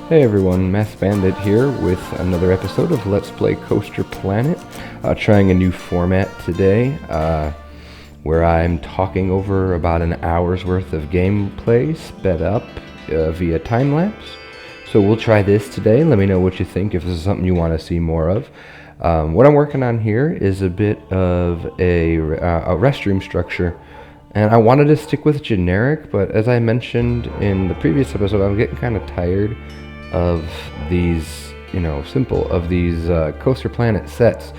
Hey everyone, maskedbandit here with another episode of Let's Play Coaster Planet. Trying a new format today, where I'm talking over about an hour's worth of gameplay sped up via time-lapse. So we'll try this today. Let me know what you think, if this is something you want to see more of. What I'm working on here is a bit of a restroom structure. And I wanted to stick with generic, but as I mentioned in the previous episode, I'm getting kind of tired of these, Coaster Planet sets.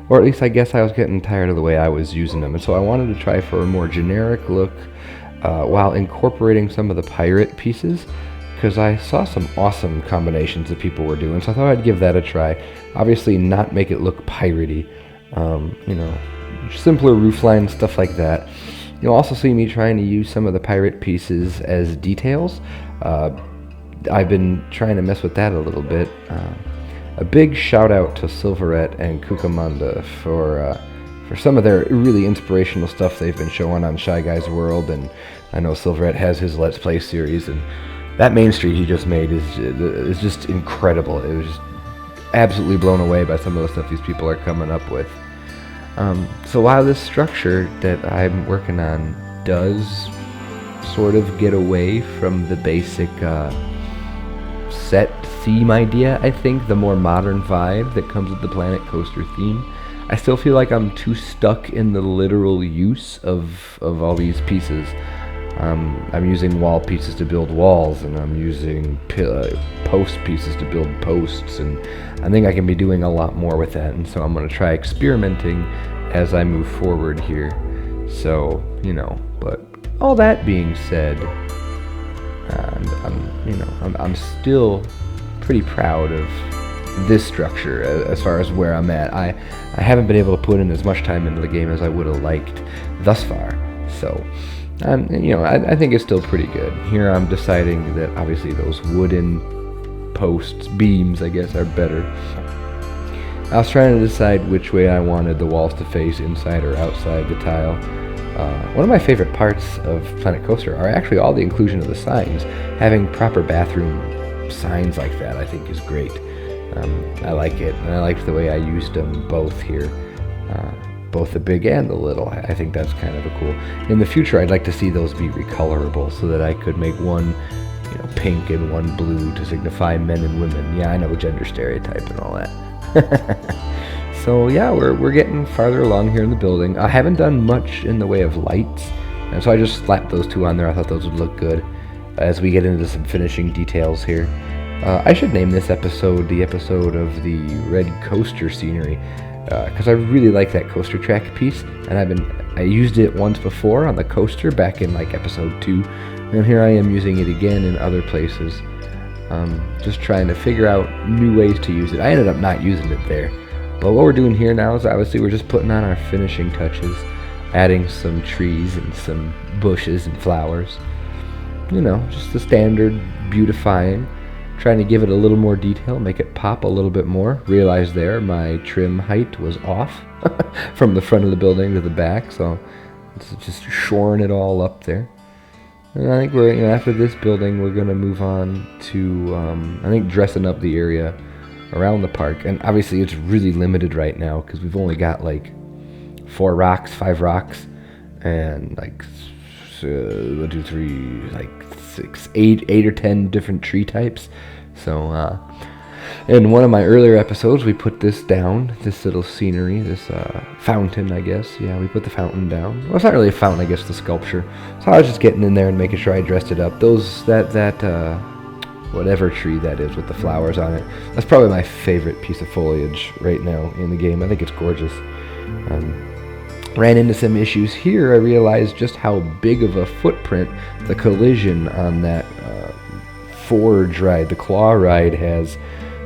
Or at least I guess I was getting tired of the way I was using them. And so I wanted to try for a more generic look while incorporating some of the pirate pieces, because I saw some awesome combinations that people were doing. So I thought I'd give that a try. Obviously not make it look piratey, simpler roofline, stuff like that. You'll also see me trying to use some of the pirate pieces as details. I've been trying to mess with that a little bit. A big shout out to Silverette and Cucamonda for some of their really inspirational stuff they've been showing on Shy Guy's World, and I know Silverette has his Let's Play series, and that Main Street he just made is just incredible. It was just absolutely blown away by some of the stuff these people are coming up with. So while this structure that I'm working on does sort of get away from the basic set theme idea, I think, the more modern vibe that comes with the Planet Coaster theme, I still feel like I'm too stuck in the literal use of all these pieces. I'm using wall pieces to build walls, and I'm using post pieces to build posts, and I think I can be doing a lot more with that, and so I'm going to try experimenting as I move forward here. So, but all that being said, I'm still pretty proud of this structure as far as where I'm at. I haven't been able to put in as much time into the game as I would have liked thus far. So, I think it's still pretty good. Here I'm deciding that obviously those wooden posts, beams, I guess, are better. I was trying to decide which way I wanted the walls to face, inside or outside the tile. One of my favorite parts of Planet Coaster are actually all the inclusion of the signs. Having proper bathroom signs like that, I think, is great. I like it, and I like the way I used them both here. Both the big and the little. I think that's kind of a cool. In the future, I'd like to see those be recolorable so that I could make one, pink and one blue to signify men and women. Yeah, I know, gender stereotype and all that. So yeah, we're getting farther along here in the building. I haven't done much in the way of lights, and so I just slapped those two on there. I thought those would look good as we get into some finishing details here. I should name this episode the episode of the red coaster scenery, because I really like that coaster track piece, and I used it once before on the coaster back in like episode 2, and here I am using it again in other places. Just trying to figure out new ways to use it. I ended up not using it there. But what we're doing here now is obviously we're just putting on our finishing touches, adding some trees and some bushes and flowers. Just the standard beautifying, trying to give it a little more detail, make it pop a little bit more. Realized there my trim height was off from the front of the building to the back, so it's just shoring it all up there. And I think we're, after this building, we're going to move on to, dressing up the area around the park. And obviously it's really limited right now because we've only got like 5 rocks, and like 1, 2, 3, like 6, 8 or 10 different tree types. So, in one of my earlier episodes, we put this down, this little scenery, this fountain, I guess. Yeah, we put the fountain down. Well, it's not really a fountain, I guess, the sculpture. So I was just getting in there and making sure I dressed it up. Whatever tree that is with the flowers on it, that's probably my favorite piece of foliage right now in the game. I think it's gorgeous. Ran into some issues here. I realized just how big of a footprint the collision on that forge ride, the claw ride, has.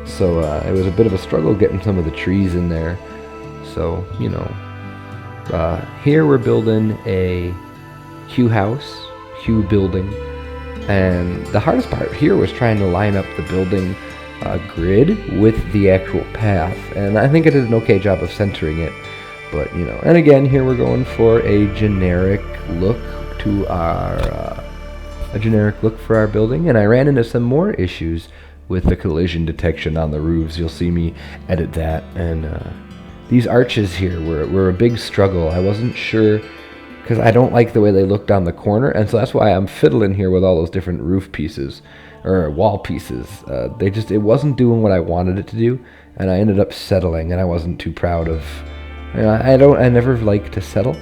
So it was a bit of a struggle getting some of the trees in there. So, here we're building a Q building. And the hardest part here was trying to line up the building grid with the actual path. And I think I did an okay job of centering it. But, and again, here we're going for a generic look to our a generic look for our building, and I ran into some more issues with the collision detection on the roofs. You'll see me edit that. And these arches here were a big struggle. I wasn't sure, because I don't like the way they look down the corner, and so that's why I'm fiddling here with all those different roof pieces or wall pieces. It wasn't doing what I wanted it to do, and I ended up settling, and I wasn't too proud of. I never like to settle,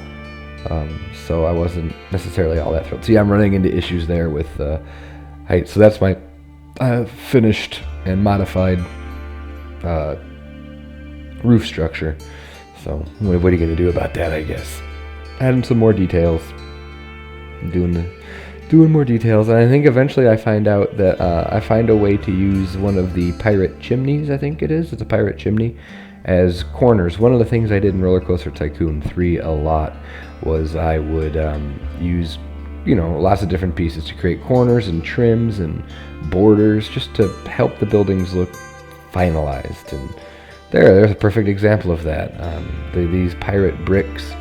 so I wasn't necessarily all that thrilled. See, I'm running into issues there with height. So that's my finished and modified roof structure. So what are you going to do about that, I guess? Adding some more details, doing more details, and I think eventually I find out that I find a way to use one of the pirate chimneys. I think it's a pirate chimney, as corners. One of the things I did in Roller Coaster Tycoon 3 a lot was I would use, lots of different pieces to create corners and trims and borders, just to help the buildings look finalized. And there's a perfect example of that. These pirate bricks.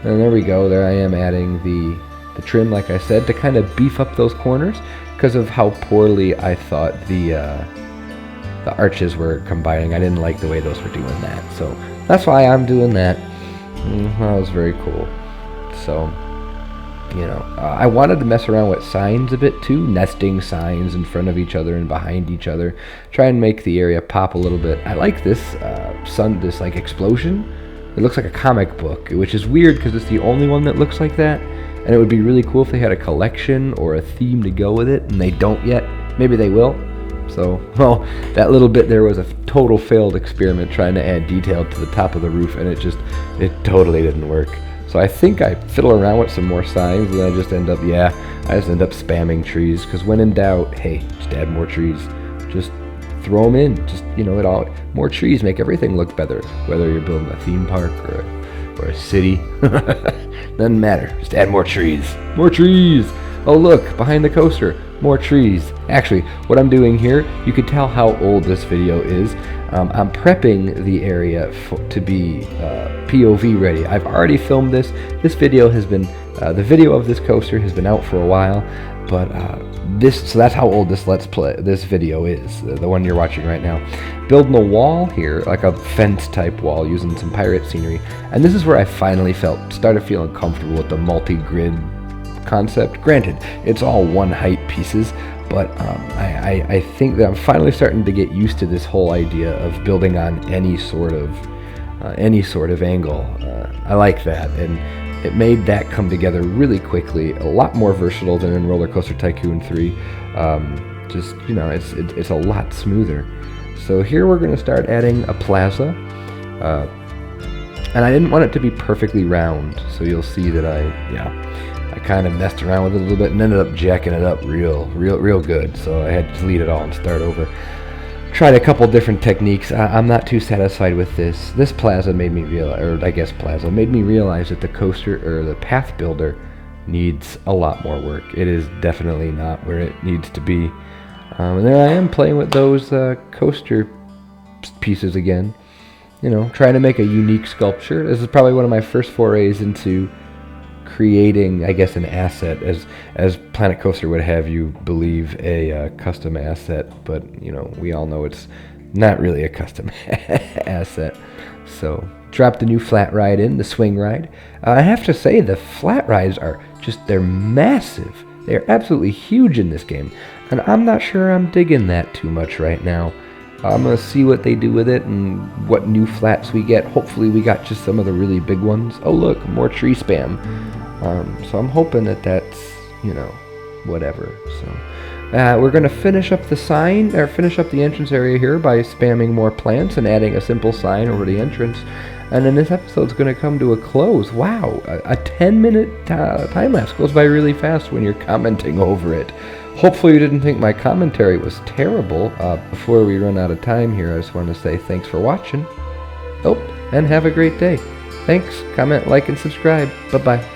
And there we go. There I am adding the trim, like I said, to kind of beef up those corners because of how poorly I thought the arches were combining. I didn't like the way those were doing that. So that's why I'm doing that. That was very cool. So, I wanted to mess around with signs a bit too, nesting signs in front of each other and behind each other. Try and make the area pop a little bit. I like this this like explosion. It looks like a comic book, which is weird because it's the only one that looks like that. And it would be really cool if they had a collection or a theme to go with it, and they don't yet. Maybe they will. So, well, that little bit there was a total failed experiment trying to add detail to the top of the roof, and it totally didn't work. So I think I fiddle around with some more signs, and I just end up spamming trees, because when in doubt, hey, just add more trees. Just throw them in. Just, more trees make everything look better, whether you're building a theme park or a city. Doesn't matter. Just add more trees. More trees! Oh look, behind the coaster, more trees. Actually, what I'm doing here, you could tell how old this video is. I'm prepping the area to be POV ready. I've already filmed this. This video has been, the video of this coaster has been out for a while, but so that's how old this video is, the one you're watching right now. Building a wall here, like a fence type wall, using some pirate scenery, and this is where I finally started feeling comfortable with the multi-grid concept. Granted, it's all one height pieces, but I think that I'm finally starting to get used to this whole idea of building on any sort of angle. I like that, and it made that come together really quickly. A lot more versatile than in Roller Coaster Tycoon 3. It's a lot smoother. So here we're going to start adding a plaza, and I didn't want it to be perfectly round, so you'll see that I kind of messed around with it a little bit and ended up jacking it up real good. So I had to delete it all and start over. Tried a couple different techniques. I'm not too satisfied with this. This plaza made me realize that the coaster or the path builder needs a lot more work. It is definitely not where it needs to be. And there I am playing with those coaster pieces again. Trying to make a unique sculpture. This is probably one of my first forays into creating, I guess, an asset, as Planet Coaster would have you believe, a custom asset, but we all know it's not really a custom asset. So dropped the new flat ride in, the swing ride. I have to say, the flat rides they're massive. They're absolutely huge in this game, and I'm not sure I'm digging that too much right now. I'm going to see what they do with it and what new flats we get. Hopefully we got just some of the really big ones. Oh look, more tree spam. So I'm hoping that's, whatever. So we're going to finish up the entrance area here by spamming more plants and adding a simple sign over the entrance. And then this episode's going to come to a close. Wow, a 10-minute time lapse goes by really fast when you're commenting over it. Hopefully you didn't think my commentary was terrible. Before we run out of time here, I just want to say thanks for watching. Oh, and have a great day. Thanks, comment, like, and subscribe. Bye-bye.